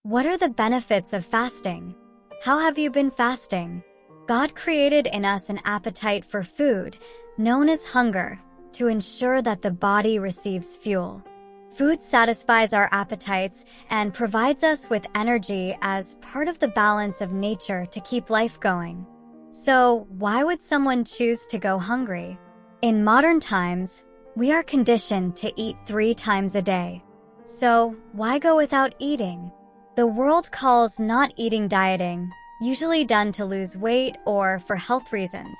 What are the benefits of fasting? How have you been fasting? God created in us an appetite for food, known as hunger, to ensure that the body receives fuel. Food satisfies our appetites and provides us with energy as part of the balance of nature to keep life going. So, why would someone choose to go hungry? In modern times, we are conditioned to eat 3 times a day. So, why go without eating? The world calls not eating dieting, usually done to lose weight or for health reasons,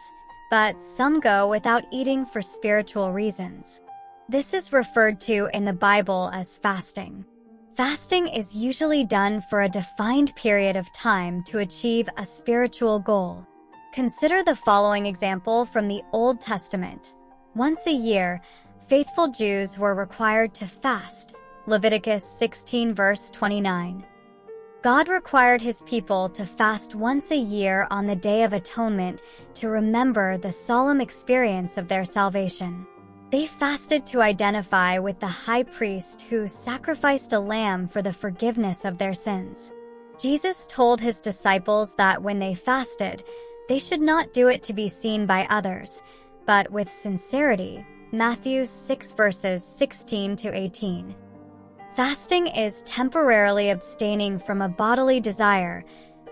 but some go without eating for spiritual reasons. This is referred to in the Bible as fasting. Fasting is usually done for a defined period of time to achieve a spiritual goal. Consider the following example from the Old Testament. Once a year, faithful Jews were required to fast. Leviticus 16 verse 29. God required his people to fast once a year on the Day of Atonement to remember the solemn experience of their salvation. They fasted to identify with the high priest who sacrificed a lamb for the forgiveness of their sins. Jesus told his disciples that when they fasted, they should not do it to be seen by others, but with sincerity. Matthew 6 verses 16 to 18. Fasting is temporarily abstaining from a bodily desire,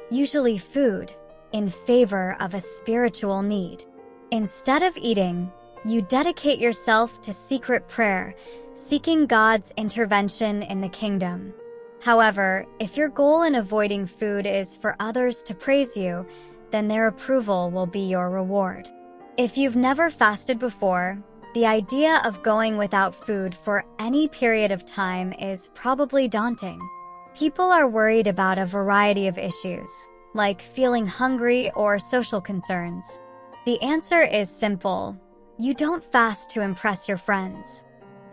usually food, in favor of a spiritual need. Instead of eating, you dedicate yourself to secret prayer, seeking God's intervention in the kingdom. However, if your goal in avoiding food is for others to praise you, then their approval will be your reward. If you've never fasted before, the idea of going without food for any period of time is probably daunting. People are worried about a variety of issues, like feeling hungry or social concerns. The answer is simple. You don't fast to impress your friends.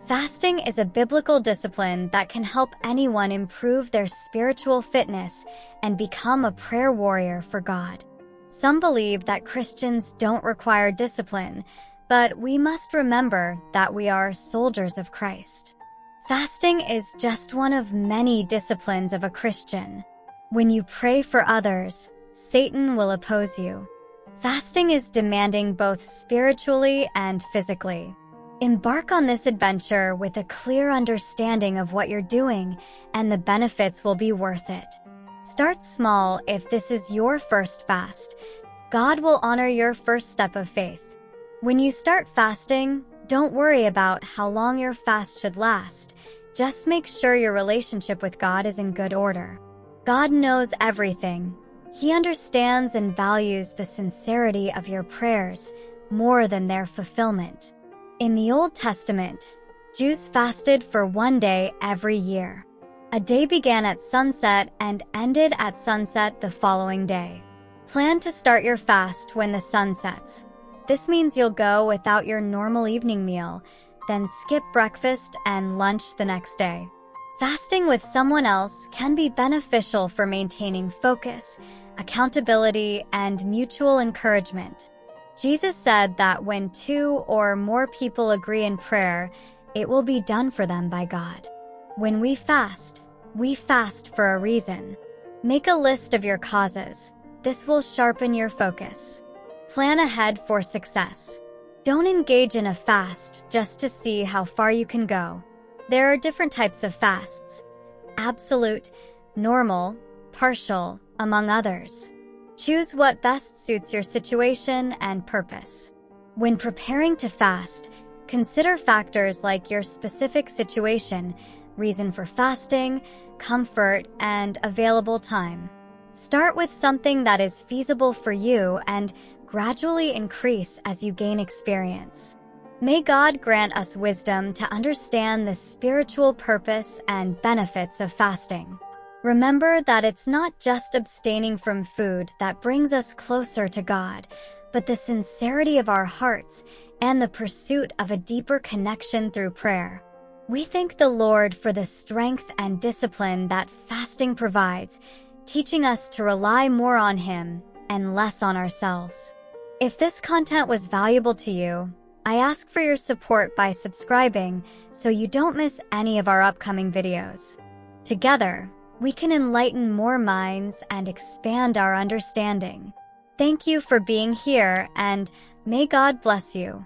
Fasting is a biblical discipline that can help anyone improve their spiritual fitness and become a prayer warrior for God. Some believe that Christians don't require discipline, but we must remember that we are soldiers of Christ. Fasting is just one of many disciplines of a Christian. When you pray for others, Satan will oppose you. Fasting is demanding both spiritually and physically. Embark on this adventure with a clear understanding of what you're doing, and the benefits will be worth it. Start small if this is your first fast. God will honor your first step of faith. When you start fasting, don't worry about how long your fast should last. Just make sure your relationship with God is in good order. God knows everything. He understands and values the sincerity of your prayers more than their fulfillment. In the Old Testament, Jews fasted for 1 day every year. A day began at sunset and ended at sunset the following day. Plan to start your fast when the sun sets. This means you'll go without your normal evening meal, then skip breakfast and lunch the next day. Fasting with someone else can be beneficial for maintaining focus, accountability, and mutual encouragement. Jesus said that when 2 or more people agree in prayer, it will be done for them by God. When we fast for a reason. Make a list of your causes. This will sharpen your focus. Plan ahead for success. Don't engage in a fast just to see how far you can go. There are different types of fasts: absolute, normal, partial, among others. Choose what best suits your situation and purpose. When preparing to fast, consider factors like your specific situation, reason for fasting, comfort, and available time. Start with something that is feasible for you and gradually increase as you gain experience. May God grant us wisdom to understand the spiritual purpose and benefits of fasting. Remember that it's not just abstaining from food that brings us closer to God, but the sincerity of our hearts and the pursuit of a deeper connection through prayer. We thank the Lord for the strength and discipline that fasting provides, teaching us to rely more on Him and less on ourselves. If this content was valuable to you, I ask for your support by subscribing so you don't miss any of our upcoming videos. Together, we can enlighten more minds and expand our understanding. Thank you for being here, and may God bless you.